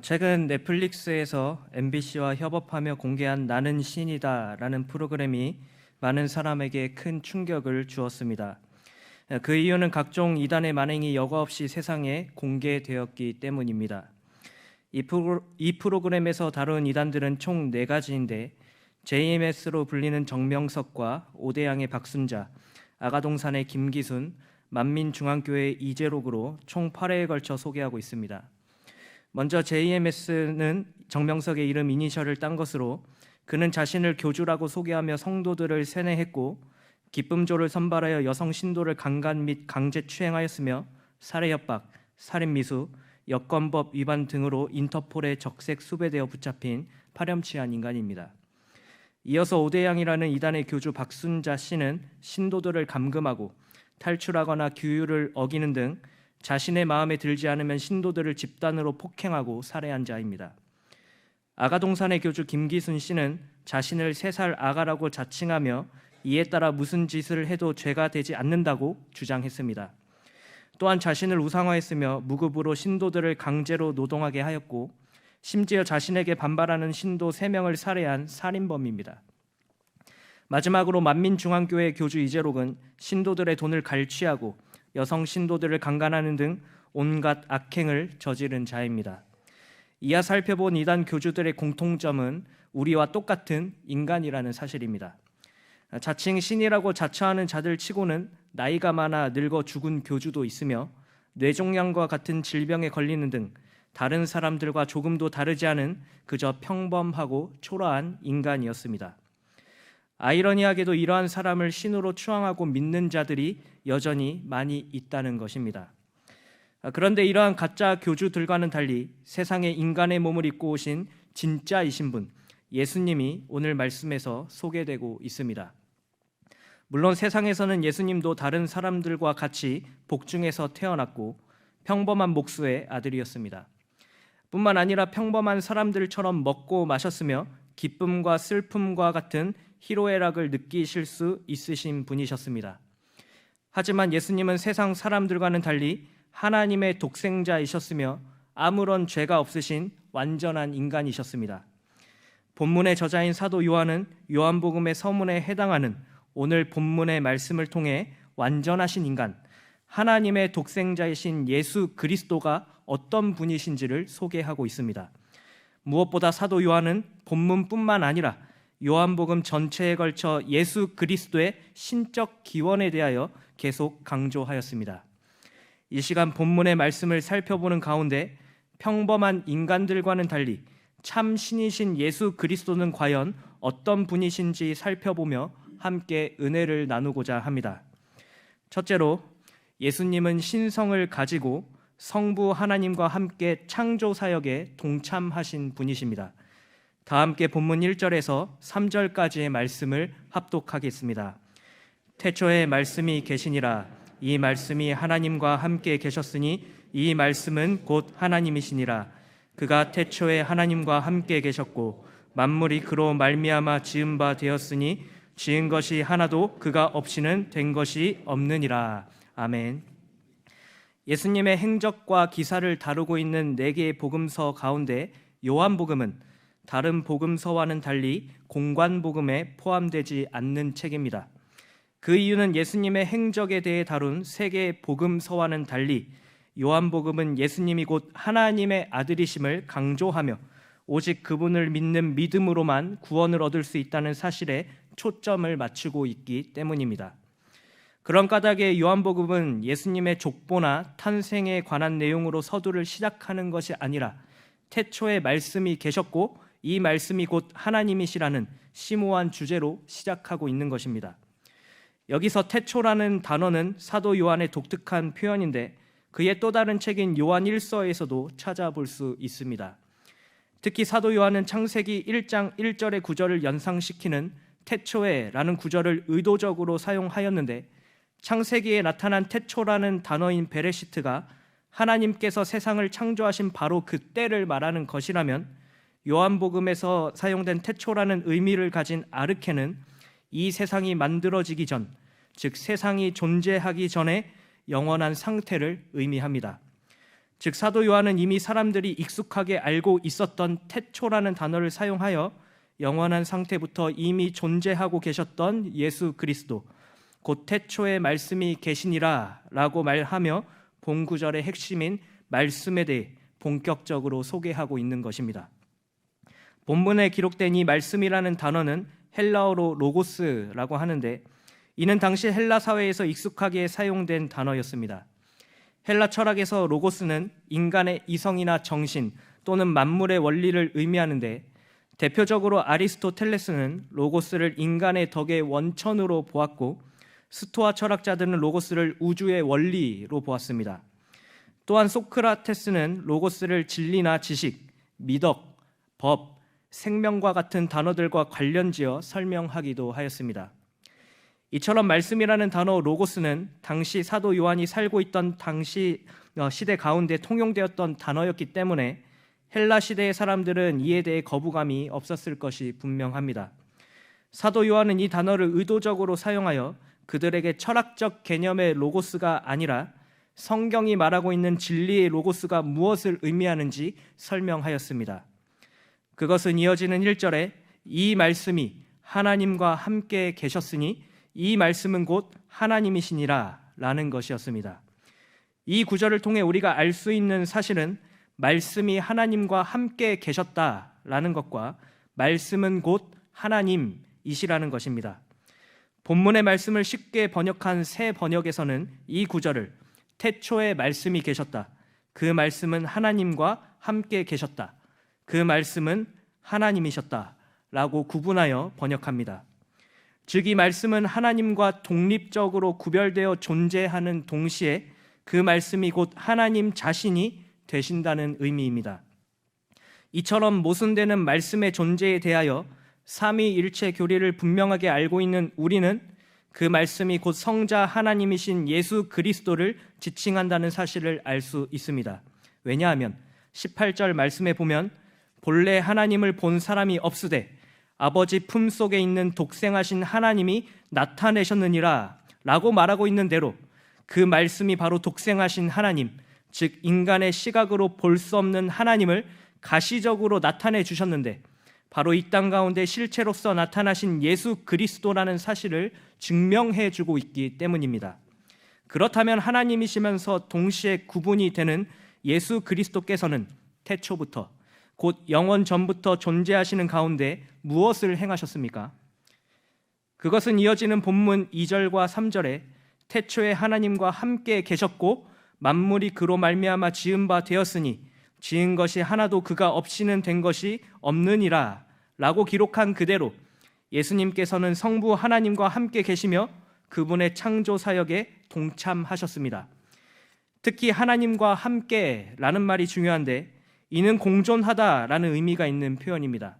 최근 넷플릭스에서 MBC와 협업하며 공개한 나는 신이다 라는 프로그램이 많은 사람에게 큰 충격을 주었습니다. 그 이유는 각종 이단의 만행이 여과 없이 세상에 공개되었기 때문입니다. 이 프로그램에서 다룬 이단들은 총 4가지인데 JMS로 불리는 정명석과 오대양의 박순자, 아가동산의 김기순, 만민중앙교회의 이재록으로 총 8회에 걸쳐 소개하고 있습니다. 먼저 JMS는 정명석의 이름 이니셜을 딴 것으로 그는 자신을 교주라고 소개하며 성도들을 세뇌했고 기쁨조를 선발하여 여성 신도를 강간 및 강제 추행하였으며 살해 협박, 살인 미수, 여권법 위반 등으로 인터폴에 적색 수배되어 붙잡힌 파렴치한 인간입니다. 이어서 오대양이라는 이단의 교주 박순자 씨는 신도들을 감금하고 탈출하거나 규율을 어기는 등 자신의 마음에 들지 않으면 신도들을 집단으로 폭행하고 살해한 자입니다. 아가동산의 교주 김기순 씨는 자신을 3살 아가라고 자칭하며 이에 따라 무슨 짓을 해도 죄가 되지 않는다고 주장했습니다. 또한 자신을 우상화했으며 무급으로 신도들을 강제로 노동하게 하였고 심지어 자신에게 반발하는 신도 3명을 살해한 살인범입니다. 마지막으로 만민중앙교회 교주 이재록은 신도들의 돈을 갈취하고 여성 신도들을 강간하는 등 온갖 악행을 저지른 자입니다. 이하 살펴본 이단 교주들의 공통점은 우리와 똑같은 인간이라는 사실입니다. 자칭 신이라고 자처하는 자들 치고는 나이가 많아 늙어 죽은 교주도 있으며 뇌종양과 같은 질병에 걸리는 등 다른 사람들과 조금도 다르지 않은 그저 평범하고 초라한 인간이었습니다. 아이러니하게도 이러한 사람을 신으로 추앙하고 믿는 자들이 여전히 많이 있다는 것입니다. 그런데 이러한 가짜 교주들과는 달리 세상에 인간의 몸을 입고 오신 진짜이신 분, 예수님이 오늘 말씀에서 소개되고 있습니다. 물론 세상에서는 예수님도 다른 사람들과 같이 복중에서 태어났고 평범한 목수의 아들이었습니다. 뿐만 아니라 평범한 사람들처럼 먹고 마셨으며 기쁨과 슬픔과 같은 희로애락을 느끼실 수 있으신 분이셨습니다. 하지만 예수님은 세상 사람들과는 달리 하나님의 독생자이셨으며 아무런 죄가 없으신 완전한 인간이셨습니다. 본문의 저자인 사도 요한은 요한복음의 서문에 해당하는 오늘 본문의 말씀을 통해 완전하신 인간, 하나님의 독생자이신 예수 그리스도가 어떤 분이신지를 소개하고 있습니다. 무엇보다 사도 요한은 본문뿐만 아니라 요한복음 전체에 걸쳐 예수 그리스도의 신적 기원에 대하여 계속 강조하였습니다. 이 시간 본문의 말씀을 살펴보는 가운데 평범한 인간들과는 달리 참 신이신 예수 그리스도는 과연 어떤 분이신지 살펴보며 함께 은혜를 나누고자 합니다. 첫째로 예수님은 신성을 가지고 성부 하나님과 함께 창조 사역에 동참하신 분이십니다. 다 함께 본문 1절에서 3절까지의 말씀을 합독하겠습니다. 태초에 말씀이 계시니라. 이 말씀이 하나님과 함께 계셨으니 이 말씀은 곧 하나님이시니라. 그가 태초에 하나님과 함께 계셨고 만물이 그로 말미암아 지은 바 되었으니 지은 것이 하나도 그가 없이는 된 것이 없느니라. 아멘. 예수님의 행적과 기사를 다루고 있는 4개의 복음서 가운데 요한복음은 다른 복음서와는 달리 공관복음에 포함되지 않는 책입니다. 그 이유는 예수님의 행적에 대해 다룬 3개의 복음서와는 달리 요한복음은 예수님이 곧 하나님의 아들이심을 강조하며 오직 그분을 믿는 믿음으로만 구원을 얻을 수 있다는 사실에 초점을 맞추고 있기 때문입니다. 그런 까닭에 요한복음은 예수님의 족보나 탄생에 관한 내용으로 서두를 시작하는 것이 아니라 태초에 말씀이 계셨고 이 말씀이 곧 하나님이시라는 심오한 주제로 시작하고 있는 것입니다. 여기서 태초라는 단어는 사도 요한의 독특한 표현인데 그의 또 다른 책인 요한 1서에서도 찾아볼 수 있습니다. 특히 사도 요한은 창세기 1장 1절의 구절을 연상시키는 태초에 라는 구절을 의도적으로 사용하였는데 창세기에 나타난 태초라는 단어인 베레시트가 하나님께서 세상을 창조하신 바로 그때를 말하는 것이라면 요한복음에서 사용된 태초라는 의미를 가진 아르케는 이 세상이 만들어지기 전, 즉 세상이 존재하기 전에 영원한 상태를 의미합니다. 즉 사도 요한은 이미 사람들이 익숙하게 알고 있었던 태초라는 단어를 사용하여 영원한 상태부터 이미 존재하고 계셨던 예수 그리스도, 곧 태초에 말씀이 계시니라 라고 말하며 본 구절의 핵심인 말씀에 대해 본격적으로 소개하고 있는 것입니다. 본문에 기록된 이 말씀이라는 단어는 헬라어로 로고스라고 하는데, 이는 당시 헬라 사회에서 익숙하게 사용된 단어였습니다. 헬라 철학에서 로고스는 인간의 이성이나 정신 또는 만물의 원리를 의미하는데, 대표적으로 아리스토텔레스는 로고스를 인간의 덕의 원천으로 보았고, 스토아 철학자들은 로고스를 우주의 원리로 보았습니다. 또한 소크라테스는 로고스를 진리나 지식, 미덕, 법, 생명과 같은 단어들과 관련지어 설명하기도 하였습니다. 이처럼 말씀이라는 단어 로고스는 당시 사도 요한이 살고 있던 당시 시대 가운데 통용되었던 단어였기 때문에 헬라 시대의 사람들은 이에 대해 거부감이 없었을 것이 분명합니다. 사도 요한은 이 단어를 의도적으로 사용하여 그들에게 철학적 개념의 로고스가 아니라 성경이 말하고 있는 진리의 로고스가 무엇을 의미하는지 설명하였습니다. 그것은 이어지는 1절에 이 말씀이 하나님과 함께 계셨으니 이 말씀은 곧 하나님이시니라 라는 것이었습니다. 이 구절을 통해 우리가 알 수 있는 사실은 말씀이 하나님과 함께 계셨다라는 것과 말씀은 곧 하나님이시라는 것입니다. 본문의 말씀을 쉽게 번역한 새 번역에서는 이 구절을 태초에 말씀이 계셨다, 그 말씀은 하나님과 함께 계셨다, 그 말씀은 하나님이셨다 라고 구분하여 번역합니다. 즉 이 말씀은 하나님과 독립적으로 구별되어 존재하는 동시에 그 말씀이 곧 하나님 자신이 되신다는 의미입니다. 이처럼 모순되는 말씀의 존재에 대하여 삼위일체 교리를 분명하게 알고 있는 우리는 그 말씀이 곧 성자 하나님이신 예수 그리스도를 지칭한다는 사실을 알 수 있습니다. 왜냐하면 18절 말씀에 보면 본래 하나님을 본 사람이 없으되 아버지 품속에 있는 독생하신 하나님이 나타내셨느니라 라고 말하고 있는 대로 그 말씀이 바로 독생하신 하나님, 즉 인간의 시각으로 볼 수 없는 하나님을 가시적으로 나타내 주셨는데 바로 이 땅 가운데 실체로서 나타나신 예수 그리스도라는 사실을 증명해 주고 있기 때문입니다. 그렇다면 하나님이시면서 동시에 구분이 되는 예수 그리스도께서는 태초부터 곧 영원 전부터 존재하시는 가운데 무엇을 행하셨습니까? 그것은 이어지는 본문 2절과 3절에 태초에 하나님과 함께 계셨고 만물이 그로 말미암아 지은 바 되었으니 지은 것이 하나도 그가 없이는 된 것이 없느니라 라고 기록한 그대로 예수님께서는 성부 하나님과 함께 계시며 그분의 창조 사역에 동참하셨습니다. 특히 하나님과 함께라는 말이 중요한데 이는 공존하다라는 의미가 있는 표현입니다.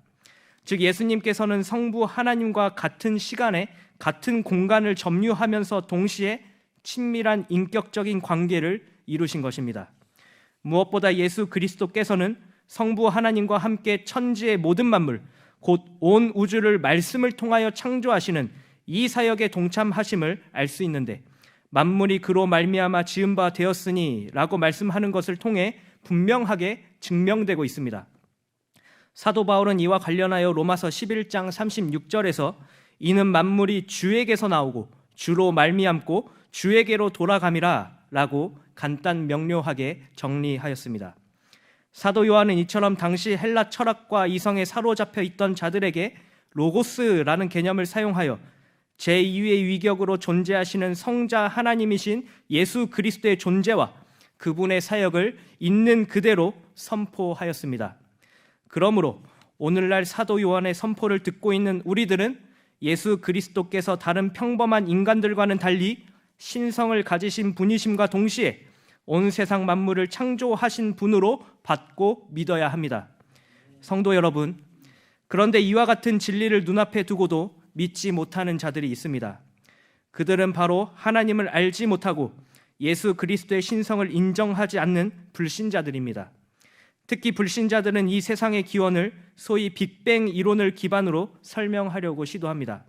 즉 예수님께서는 성부 하나님과 같은 시간에 같은 공간을 점유하면서 동시에 친밀한 인격적인 관계를 이루신 것입니다. 무엇보다 예수 그리스도께서는 성부 하나님과 함께 천지의 모든 만물, 곧 온 우주를 말씀을 통하여 창조하시는 이 사역에 동참하심을 알 수 있는데 만물이 그로 말미암아 지은 바 되었으니 라고 말씀하는 것을 통해 분명하게 증명되고 있습니다. 사도 바울은 이와 관련하여 로마서 11장 36절에서 이는 만물이 주에게서 나오고 주로 말미암고 주에게로 돌아감이라 라고 간단 명료하게 정리하였습니다. 사도 요한은 이처럼 당시 헬라 철학과 이성에 사로잡혀 있던 자들에게 로고스라는 개념을 사용하여 제2의 위격으로 존재하시는 성자 하나님이신 예수 그리스도의 존재와 그분의 사역을 있는 그대로 선포하였습니다. 그러므로 오늘날 사도 요한의 선포를 듣고 있는 우리들은 예수 그리스도께서 다른 평범한 인간들과는 달리 신성을 가지신 분이심과 동시에 온 세상 만물을 창조하신 분으로 받고 믿어야 합니다. 성도 여러분, 그런데 이와 같은 진리를 눈앞에 두고도 믿지 못하는 자들이 있습니다. 그들은 바로 하나님을 알지 못하고 예수 그리스도의 신성을 인정하지 않는 불신자들입니다. 특히 불신자들은 이 세상의 기원을 소위 빅뱅 이론을 기반으로 설명하려고 시도합니다.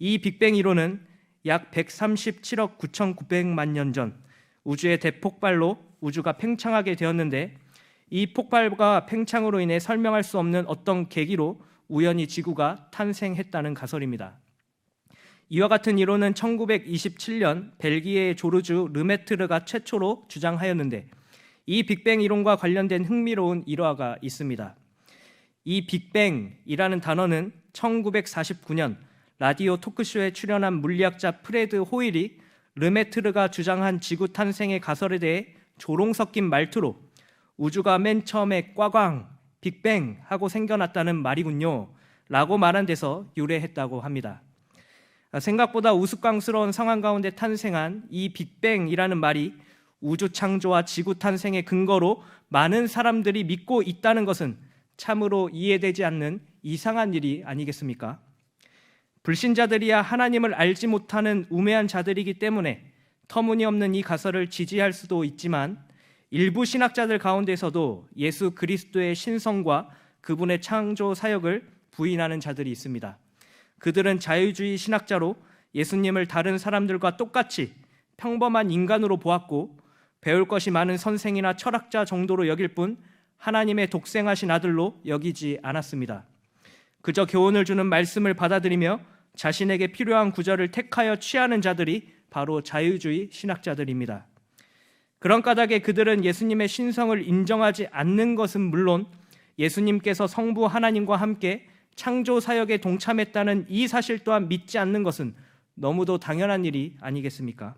이 빅뱅 이론은 약 137억 9,900만 년 전 우주의 대폭발로 우주가 팽창하게 되었는데, 이 폭발과 팽창으로 인해 설명할 수 없는 어떤 계기로 우연히 지구가 탄생했다는 가설입니다. 이와 같은 이론은 1927년 벨기에의 조르주 르메트르가 최초로 주장하였는데, 이 빅뱅 이론과 관련된 흥미로운 일화가 있습니다. 이 빅뱅이라는 단어는 1949년 라디오 토크쇼에 출연한 물리학자 프레드 호일이 르메트르가 주장한 지구 탄생의 가설에 대해 조롱 섞인 말투로 우주가 맨 처음에 꽈광, 빅뱅 하고 생겨났다는 말이군요 라고 말한 데서 유래했다고 합니다. 생각보다 우스꽝스러운 상황 가운데 탄생한 이 빅뱅이라는 말이 우주 창조와 지구 탄생의 근거로 많은 사람들이 믿고 있다는 것은 참으로 이해되지 않는 이상한 일이 아니겠습니까? 불신자들이야 하나님을 알지 못하는 우매한 자들이기 때문에 터무니없는 이 가설을 지지할 수도 있지만, 일부 신학자들 가운데서도 예수 그리스도의 신성과 그분의 창조 사역을 부인하는 자들이 있습니다. 그들은 자유주의 신학자로 예수님을 다른 사람들과 똑같이 평범한 인간으로 보았고, 배울 것이 많은 선생이나 철학자 정도로 여길 뿐 하나님의 독생하신 아들로 여기지 않았습니다. 그저 교훈을 주는 말씀을 받아들이며 자신에게 필요한 구절을 택하여 취하는 자들이 바로 자유주의 신학자들입니다. 그런 까닭에 그들은 예수님의 신성을 인정하지 않는 것은 물론, 예수님께서 성부 하나님과 함께 창조 사역에 동참했다는 이 사실 또한 믿지 않는 것은 너무도 당연한 일이 아니겠습니까?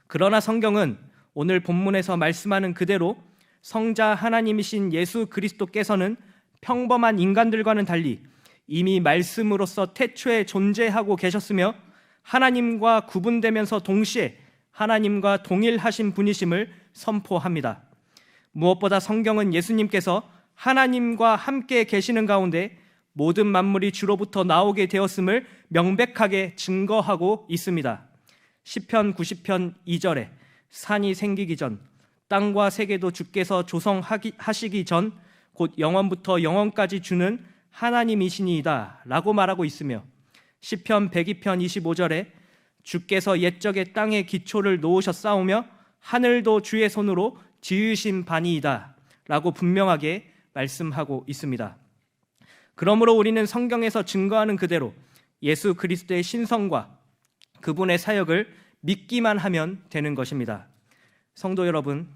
그러나 성경은 오늘 본문에서 말씀하는 그대로 성자 하나님이신 예수 그리스도께서는 평범한 인간들과는 달리 이미 말씀으로서 태초에 존재하고 계셨으며, 하나님과 구분되면서 동시에 하나님과 동일하신 분이심을 선포합니다. 무엇보다 성경은 예수님께서 하나님과 함께 계시는 가운데 모든 만물이 주로부터 나오게 되었음을 명백하게 증거하고 있습니다. 시편 90편 2절에 산이 생기기 전, 땅과 세계도 주께서 조성하시기 전 곧 영원부터 영원까지 주는 하나님이시니이다 라고 말하고 있으며, 시편 102편 25절에 주께서 옛적에 땅의 기초를 놓으셨사오며 하늘도 주의 손으로 지으신 바니이다 라고 분명하게 말씀하고 있습니다. 그러므로 우리는 성경에서 증거하는 그대로 예수 그리스도의 신성과 그분의 사역을 믿기만 하면 되는 것입니다. 성도 여러분,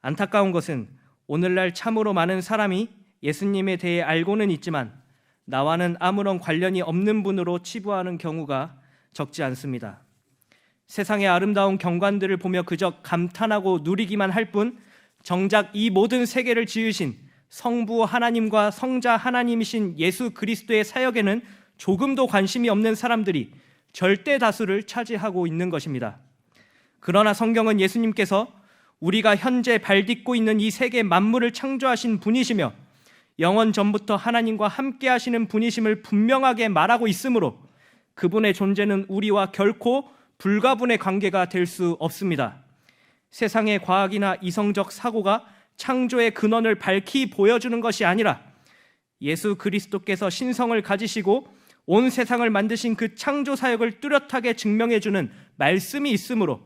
안타까운 것은 오늘날 참으로 많은 사람이 예수님에 대해 알고는 있지만 나와는 아무런 관련이 없는 분으로 치부하는 경우가 적지 않습니다. 세상의 아름다운 경관들을 보며 그저 감탄하고 누리기만 할 뿐, 정작 이 모든 세계를 지으신 성부 하나님과 성자 하나님이신 예수 그리스도의 사역에는 조금도 관심이 없는 사람들이 절대 다수를 차지하고 있는 것입니다. 그러나 성경은 예수님께서 우리가 현재 발딛고 있는 이 세계 만물을 창조하신 분이시며 영원 전부터 하나님과 함께 하시는 분이심을 분명하게 말하고 있으므로 그분의 존재는 우리와 결코 불가분의 관계가 될 수 없습니다. 세상의 과학이나 이성적 사고가 창조의 근원을 밝히 보여주는 것이 아니라 예수 그리스도께서 신성을 가지시고 온 세상을 만드신 그 창조 사역을 뚜렷하게 증명해주는 말씀이 있으므로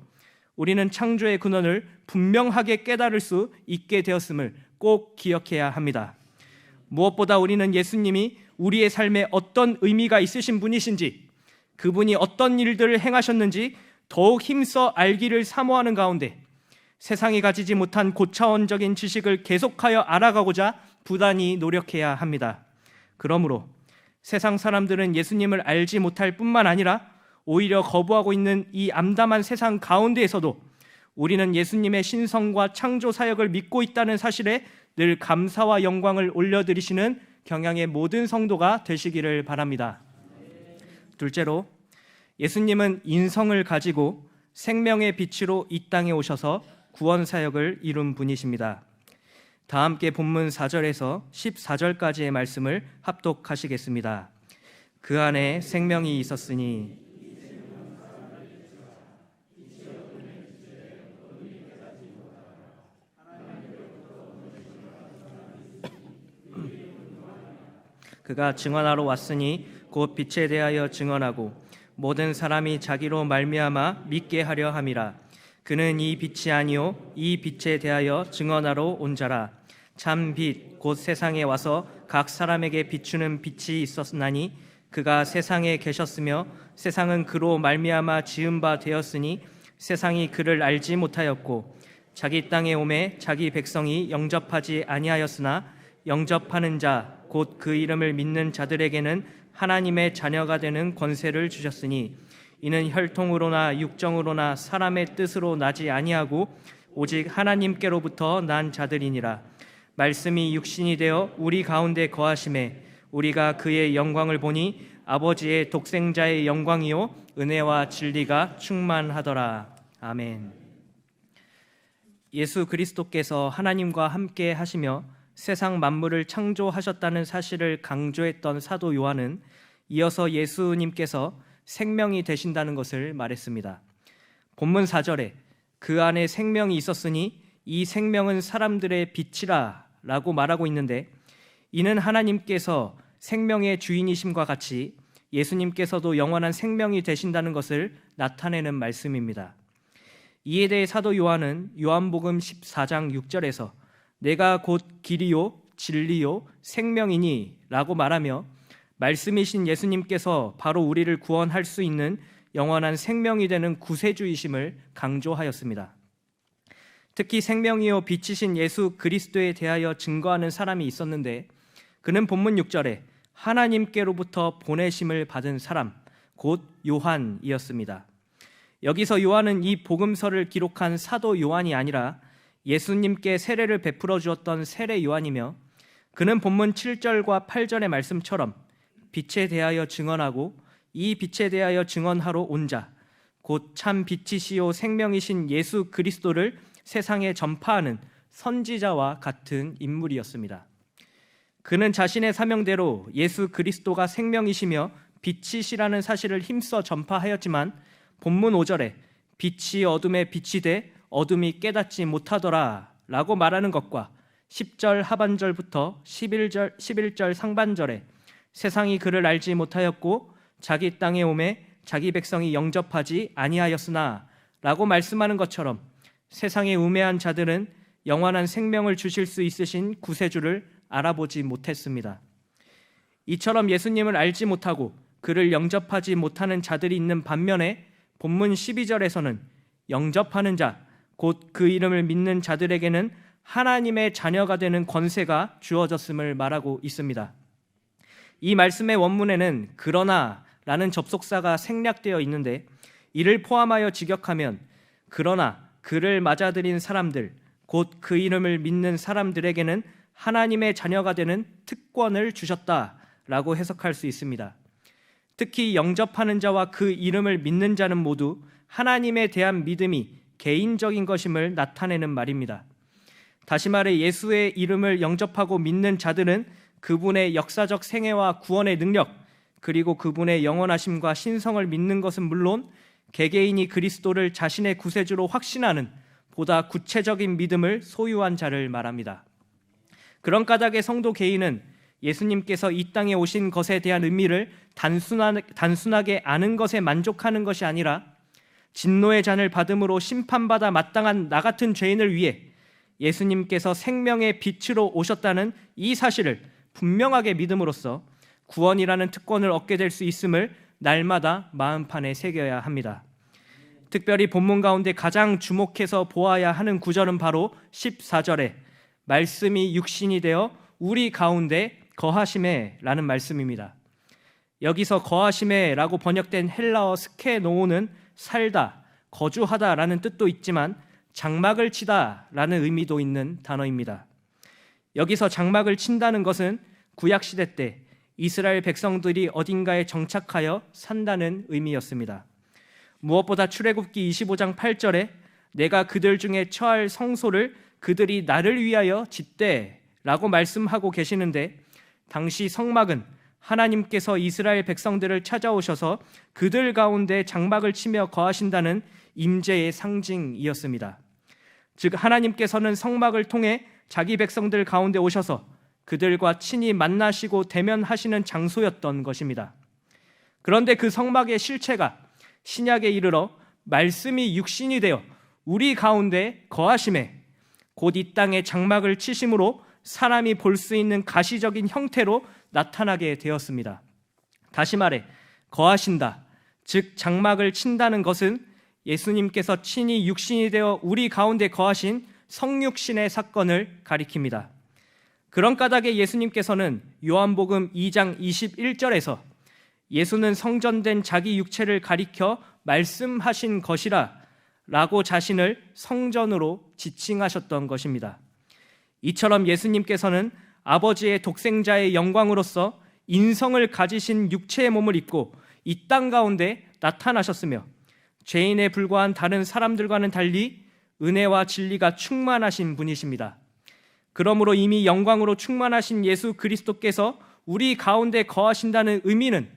우리는 창조의 근원을 분명하게 깨달을 수 있게 되었음을 꼭 기억해야 합니다. 무엇보다 우리는 예수님이 우리의 삶에 어떤 의미가 있으신 분이신지, 그분이 어떤 일들을 행하셨는지 더욱 힘써 알기를 사모하는 가운데 세상이 가지지 못한 고차원적인 지식을 계속하여 알아가고자 부단히 노력해야 합니다. 그러므로 세상 사람들은 예수님을 알지 못할 뿐만 아니라 오히려 거부하고 있는 이 암담한 세상 가운데에서도 우리는 예수님의 신성과 창조 사역을 믿고 있다는 사실에 늘 감사와 영광을 올려드리시는 경향의 모든 성도가 되시기를 바랍니다. 둘째로, 예수님은 인성을 가지고 생명의 빛으로 이 땅에 오셔서 구원 사역을 이룬 분이십니다. 다 함께 본문 4절에서 14절까지의 말씀을 합독하시겠습니다. 그 안에 생명이 있었으니 그가 증언하러 왔으니 곧 빛에 대하여 증언하고 모든 사람이 자기로 말미암아 믿게 하려 함이라. 그는 이 빛이 아니요 이 빛에 대하여 증언하러 온 자라. 참 빛 곧 세상에 와서 각 사람에게 비추는 빛이 있었나니 그가 세상에 계셨으며 세상은 그로 말미암아 지은 바 되었으니 세상이 그를 알지 못하였고 자기 땅에 오매 자기 백성이 영접하지 아니하였으나 영접하는 자 곧 그 이름을 믿는 자들에게는 하나님의 자녀가 되는 권세를 주셨으니 이는 혈통으로나 육정으로나 사람의 뜻으로 나지 아니하고 오직 하나님께로부터 난 자들이니라. 말씀이 육신이 되어 우리 가운데 거하심에 우리가 그의 영광을 보니 아버지의 독생자의 영광이요 은혜와 진리가 충만하더라. 아멘. 예수 그리스도께서 하나님과 함께 하시며 세상 만물을 창조하셨다는 사실을 강조했던 사도 요한은 이어서 예수님께서 생명이 되신다는 것을 말했습니다. 본문 4절에 그 안에 생명이 있었으니 이 생명은 사람들의 빛이라 라고 말하고 있는데, 이는 하나님께서 생명의 주인이심과 같이 예수님께서도 영원한 생명이 되신다는 것을 나타내는 말씀입니다. 이에 대해 사도 요한은 요한복음 14장 6절에서 내가 곧 길이요 진리요 생명이니 라고 말하며 말씀이신 예수님께서 바로 우리를 구원할 수 있는 영원한 생명이 되는 구세주이심을 강조하였습니다. 특히 생명이요 빛이신 예수 그리스도에 대하여 증거하는 사람이 있었는데, 그는 본문 6절에 하나님께로부터 보내심을 받은 사람, 곧 요한이었습니다. 여기서 요한은 이 복음서를 기록한 사도 요한이 아니라 예수님께 세례를 베풀어 주었던 세례 요한이며, 그는 본문 7절과 8절의 말씀처럼 빛에 대하여 증언하고 이 빛에 대하여 증언하러 온 자, 곧 참 빛이시요 생명이신 예수 그리스도를 세상에 전파하는 선지자와 같은 인물이었습니다. 그는 자신의 사명대로 예수 그리스도가 생명이시며 빛이시라는 사실을 힘써 전파하였지만 본문 5절에 빛이 어둠에 빛이 돼 어둠이 깨닫지 못하더라 라고 말하는 것과 10절 하반절부터 11절 상반절에 세상이 그를 알지 못하였고 자기 땅에 오매 자기 백성이 영접하지 아니하였으나 라고 말씀하는 것처럼 세상의 우매한 자들은 영원한 생명을 주실 수 있으신 구세주를 알아보지 못했습니다. 이처럼 예수님을 알지 못하고 그를 영접하지 못하는 자들이 있는 반면에 본문 12절에서는 영접하는 자, 곧 그 이름을 믿는 자들에게는 하나님의 자녀가 되는 권세가 주어졌음을 말하고 있습니다. 이 말씀의 원문에는 그러나 라는 접속사가 생략되어 있는데, 이를 포함하여 직역하면 그러나 그를 맞아들인 사람들, 곧 그 이름을 믿는 사람들에게는 하나님의 자녀가 되는 특권을 주셨다라고 해석할 수 있습니다. 특히 영접하는 자와 그 이름을 믿는 자는 모두 하나님에 대한 믿음이 개인적인 것임을 나타내는 말입니다. 다시 말해 예수의 이름을 영접하고 믿는 자들은 그분의 역사적 생애와 구원의 능력, 그리고 그분의 영원하심과 신성을 믿는 것은 물론 개개인이 그리스도를 자신의 구세주로 확신하는 보다 구체적인 믿음을 소유한 자를 말합니다. 그런 까닭에 성도 개인은 예수님께서 이 땅에 오신 것에 대한 의미를 단순하게 아는 것에 만족하는 것이 아니라 진노의 잔을 받음으로 심판받아 마땅한 나 같은 죄인을 위해 예수님께서 생명의 빛으로 오셨다는 이 사실을 분명하게 믿음으로써 구원이라는 특권을 얻게 될 수 있음을 날마다 마음판에 새겨야 합니다. 특별히 본문 가운데 가장 주목해서 보아야 하는 구절은 바로 14절에 말씀이 육신이 되어 우리 가운데 거하심에 라는 말씀입니다. 여기서 거하심에 라고 번역된 헬라어 스케노우는 살다, 거주하다 라는 뜻도 있지만 장막을 치다 라는 의미도 있는 단어입니다. 여기서 장막을 친다는 것은 구약시대 때 이스라엘 백성들이 어딘가에 정착하여 산다는 의미였습니다. 무엇보다 출애굽기 25장 8절에 내가 그들 중에 처할 성소를 그들이 나를 위하여 짓되 라고 말씀하고 계시는데, 당시 성막은 하나님께서 이스라엘 백성들을 찾아오셔서 그들 가운데 장막을 치며 거하신다는 임재의 상징이었습니다. 즉 하나님께서는 성막을 통해 자기 백성들 가운데 오셔서 그들과 친히 만나시고 대면하시는 장소였던 것입니다. 그런데 그 성막의 실체가 신약에 이르러 말씀이 육신이 되어 우리 가운데 거하심에 곧 이 땅에 장막을 치심으로 사람이 볼 수 있는 가시적인 형태로 나타나게 되었습니다. 다시 말해 거하신다, 즉 장막을 친다는 것은 예수님께서 친히 육신이 되어 우리 가운데 거하신 성육신의 사건을 가리킵니다. 그런 까닭에 예수님께서는 요한복음 2장 21절에서 예수는 성전된 자기 육체를 가리켜 말씀하신 것이라 라고 자신을 성전으로 지칭하셨던 것입니다. 이처럼 예수님께서는 아버지의 독생자의 영광으로서 인성을 가지신 육체의 몸을 입고 이 땅 가운데 나타나셨으며 죄인에 불과한 다른 사람들과는 달리 은혜와 진리가 충만하신 분이십니다. 그러므로 이미 영광으로 충만하신 예수 그리스도께서 우리 가운데 거하신다는 의미는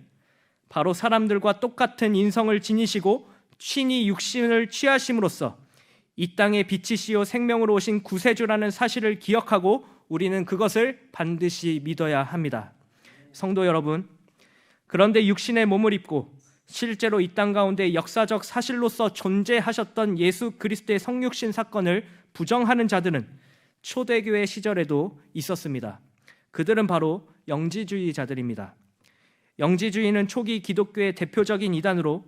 바로 사람들과 똑같은 인성을 지니시고 친히 육신을 취하심으로써 이 땅의 빛이시요 생명으로 오신 구세주라는 사실을 기억하고 우리는 그것을 반드시 믿어야 합니다. 성도 여러분, 그런데 육신의 몸을 입고 실제로 이 땅 가운데 역사적 사실로서 존재하셨던 예수 그리스도의 성육신 사건을 부정하는 자들은 초대교회 시절에도 있었습니다. 그들은 바로 영지주의자들입니다. 영지주의는 초기 기독교의 대표적인 이단으로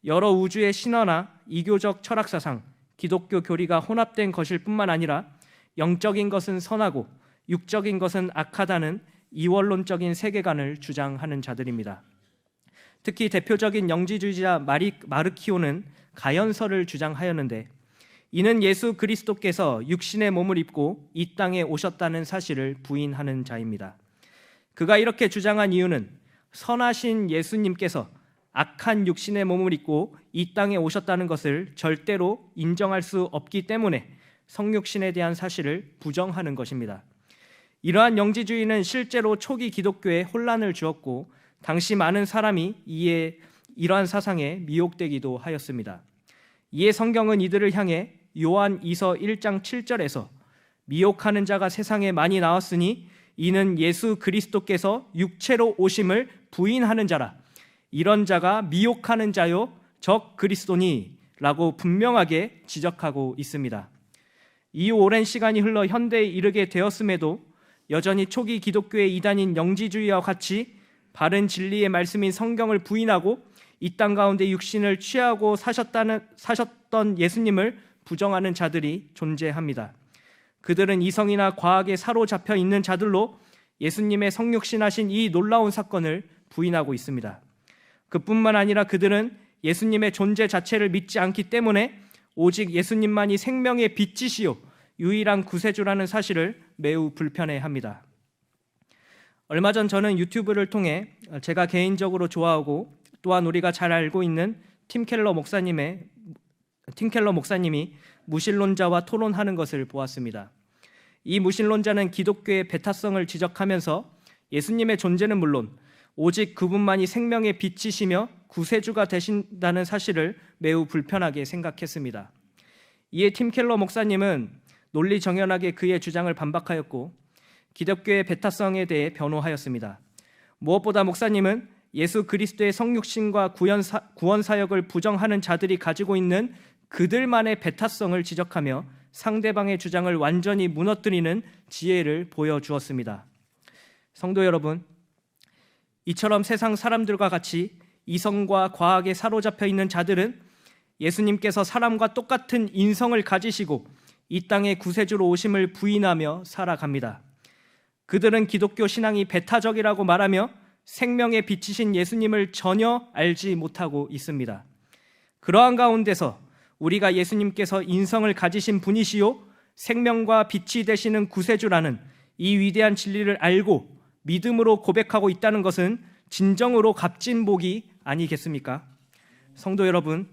여러 우주의 신화나 이교적 철학사상, 기독교 교리가 혼합된 것일 뿐만 아니라 영적인 것은 선하고 육적인 것은 악하다는 이원론적인 세계관을 주장하는 자들입니다. 특히 대표적인 영지주의자 마르키오는 가연설을 주장하였는데 이는 예수 그리스도께서 육신의 몸을 입고 이 땅에 오셨다는 사실을 부인하는 자입니다. 그가 이렇게 주장한 이유는 선하신 예수님께서 악한 육신의 몸을 입고 이 땅에 오셨다는 것을 절대로 인정할 수 없기 때문에 성육신에 대한 사실을 부정하는 것입니다. 이러한 영지주의는 실제로 초기 기독교에 혼란을 주었고 당시 많은 사람이 이러한 사상에 미혹되기도 하였습니다. 이에 성경은 이들을 향해 요한 2서 1장 7절에서 미혹하는 자가 세상에 많이 나왔으니 이는 예수 그리스도께서 육체로 오심을 부인하는 자라. 이런 자가 미혹하는 자요 적 그리스도니 라고 분명하게 지적하고 있습니다. 이 오랜 시간이 흘러 현대에 이르게 되었음에도 여전히 초기 기독교의 이단인 영지주의와 같이 바른 진리의 말씀인 성경을 부인하고 이 땅 가운데 육신을 취하고 사셨던 예수님을 부정하는 자들이 존재합니다. 그들은 이성이나 과학에 사로잡혀 있는 자들로 예수님의 성육신하신 이 놀라운 사건을 부인하고 있습니다. 그뿐만 아니라 그들은 예수님의 존재 자체를 믿지 않기 때문에 오직 예수님만이 생명의 빛이시요 유일한 구세주라는 사실을 매우 불편해합니다. 얼마 전 저는 유튜브를 통해 제가 개인적으로 좋아하고 또한 우리가 잘 알고 있는 팀 켈러 목사님이 무신론자와 토론하는 것을 보았습니다. 이 무신론자는 기독교의 배타성을 지적하면서 예수님의 존재는 물론 오직 그분만이 생명의 빛이시며 구세주가 되신다는 사실을 매우 불편하게 생각했습니다. 이에 팀 켈러 목사님은 논리 정연하게 그의 주장을 반박하였고 기독교의 배타성에 대해 변호하였습니다. 무엇보다 목사님은 예수 그리스도의 성육신과 구원 사역을 부정하는 자들이 가지고 있는 그들만의 배타성을 지적하며 상대방의 주장을 완전히 무너뜨리는 지혜를 보여주었습니다. 성도 여러분, 이처럼 세상 사람들과 같이 이성과 과학에 사로잡혀 있는 자들은 예수님께서 사람과 똑같은 인성을 가지시고 이 땅에 구세주로 오심을 부인하며 살아갑니다. 그들은 기독교 신앙이 배타적이라고 말하며 생명의 빛이신 예수님을 전혀 알지 못하고 있습니다. 그러한 가운데서 우리가 예수님께서 인성을 가지신 분이시요 생명과 빛이 되시는 구세주라는 이 위대한 진리를 알고 믿음으로 고백하고 있다는 것은 진정으로 값진 복이 아니겠습니까? 성도 여러분,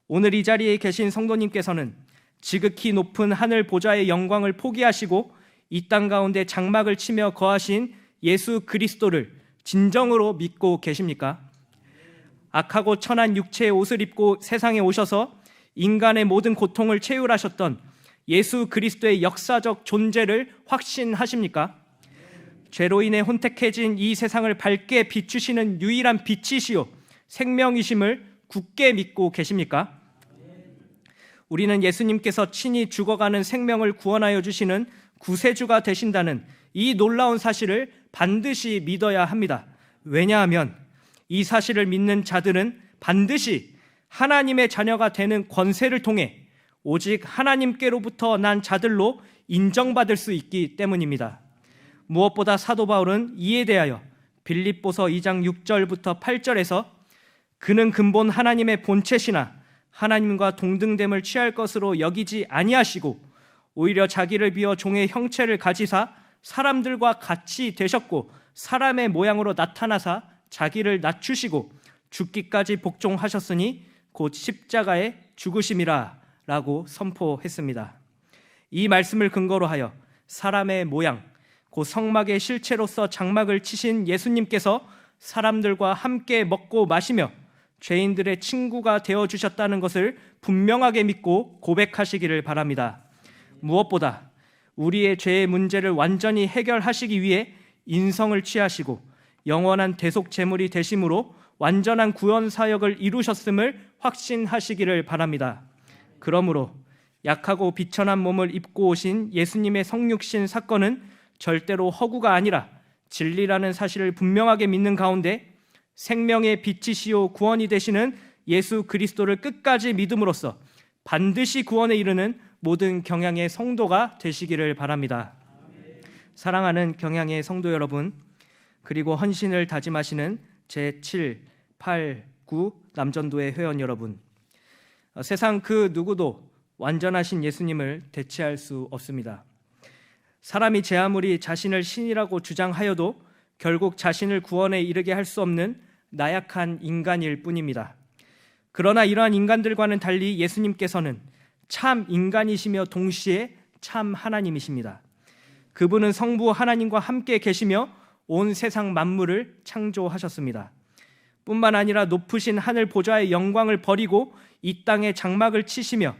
오늘 이 자리에 계신 성도님께서는 지극히 높은 하늘 보좌의 영광을 포기하시고 이 땅 가운데 장막을 치며 거하신 예수 그리스도를 진정으로 믿고 계십니까? 악하고 천한 육체의 옷을 입고 세상에 오셔서 인간의 모든 고통을 채울하셨던 예수 그리스도의 역사적 존재를 확신하십니까? 죄로 인해 혼택해진 이 세상을 밝게 비추시는 유일한 빛이시요 생명이심을 굳게 믿고 계십니까? 우리는 예수님께서 친히 죽어가는 생명을 구원하여 주시는 구세주가 되신다는 이 놀라운 사실을 반드시 믿어야 합니다. 왜냐하면 이 사실을 믿는 자들은 반드시 하나님의 자녀가 되는 권세를 통해 오직 하나님께로부터 난 자들로 인정받을 수 있기 때문입니다. 무엇보다 사도 바울은 이에 대하여 빌립보서 2장 6절부터 8절에서 그는 근본 하나님의 본체시나 하나님과 동등됨을 취할 것으로 여기지 아니하시고 오히려 자기를 비워 종의 형체를 가지사 사람들과 같이 되셨고 사람의 모양으로 나타나사 자기를 낮추시고 죽기까지 복종하셨으니 곧 십자가에 죽으심이라 라고 선포했습니다. 이 말씀을 근거로 하여 사람의 모양, 곧 성막의 실체로서 장막을 치신 예수님께서 사람들과 함께 먹고 마시며 죄인들의 친구가 되어주셨다는 것을 분명하게 믿고 고백하시기를 바랍니다. 무엇보다 우리의 죄의 문제를 완전히 해결하시기 위해 인성을 취하시고 영원한 대속 제물이 되심으로 완전한 구원 사역을 이루셨음을 확신하시기를 바랍니다. 그러므로 약하고 비천한 몸을 입고 오신 예수님의 성육신 사건은 절대로 허구가 아니라 진리라는 사실을 분명하게 믿는 가운데 생명의 빛이시요 구원이 되시는 예수 그리스도를 끝까지 믿음으로써 반드시 구원에 이르는 모든 경향의 성도가 되시기를 바랍니다. 사랑하는 경향의 성도 여러분, 그리고 헌신을 다짐하시는 제7, 8, 9 남전도의 회원 여러분, 세상 그 누구도 완전하신 예수님을 대체할 수 없습니다. 사람이 제 아무리 자신을 신이라고 주장하여도 결국 자신을 구원에 이르게 할 수 없는 나약한 인간일 뿐입니다. 그러나 이러한 인간들과는 달리 예수님께서는 참 인간이시며 동시에 참 하나님이십니다. 그분은 성부 하나님과 함께 계시며 온 세상 만물을 창조하셨습니다. 뿐만 아니라 높으신 하늘 보좌의 영광을 버리고 이 땅에 장막을 치시며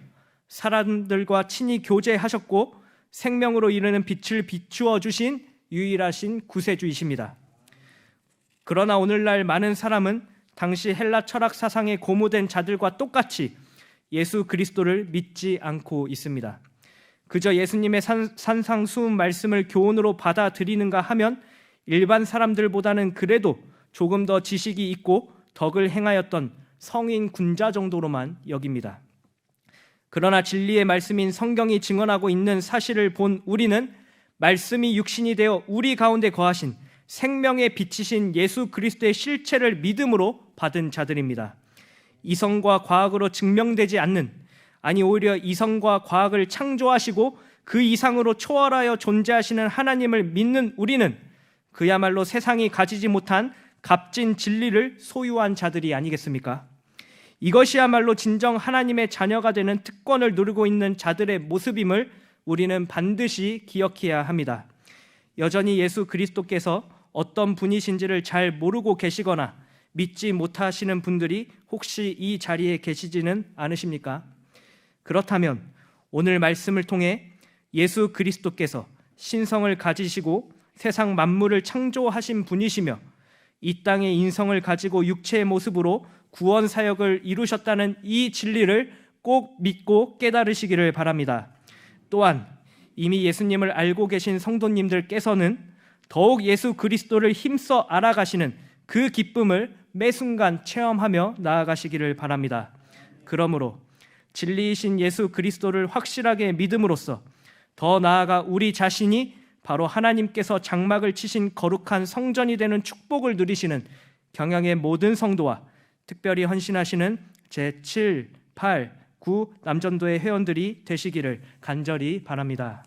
사람들과 친히 교제하셨고 생명으로 이르는 빛을 비추어 주신 유일하신 구세주이십니다. 그러나 오늘날 많은 사람은 당시 헬라 철학 사상에 고무된 자들과 똑같이 예수 그리스도를 믿지 않고 있습니다. 그저 예수님의 산상수훈 말씀을 교훈으로 받아들이는가 하면 일반 사람들보다는 그래도 조금 더 지식이 있고 덕을 행하였던 성인 군자 정도로만 여깁니다. 그러나 진리의 말씀인 성경이 증언하고 있는 사실을 본 우리는 말씀이 육신이 되어 우리 가운데 거하신 생명의 빛이신 예수 그리스도의 실체를 믿음으로 받은 자들입니다. 이성과 과학으로 증명되지 않는, 아니 오히려 이성과 과학을 창조하시고 그 이상으로 초월하여 존재하시는 하나님을 믿는 우리는 그야말로 세상이 가지지 못한 값진 진리를 소유한 자들이 아니겠습니까? 이것이야말로 진정 하나님의 자녀가 되는 특권을 누리고 있는 자들의 모습임을 우리는 반드시 기억해야 합니다. 여전히 예수 그리스도께서 어떤 분이신지를 잘 모르고 계시거나 믿지 못하시는 분들이 혹시 이 자리에 계시지는 않으십니까? 그렇다면 오늘 말씀을 통해 예수 그리스도께서 신성을 가지시고 세상 만물을 창조하신 분이시며 이 땅의 인성을 가지고 육체의 모습으로 구원 사역을 이루셨다는 이 진리를 꼭 믿고 깨달으시기를 바랍니다. 또한 이미 예수님을 알고 계신 성도님들께서는 더욱 예수 그리스도를 힘써 알아가시는 그 기쁨을 매 순간 체험하며 나아가시기를 바랍니다. 그러므로 진리이신 예수 그리스도를 확실하게 믿음으로써 더 나아가 우리 자신이 바로 하나님께서 장막을 치신 거룩한 성전이 되는 축복을 누리시는 경향의 모든 성도와 특별히 헌신하시는 제7, 8, 9 남전도의 회원들이 되시기를 간절히 바랍니다.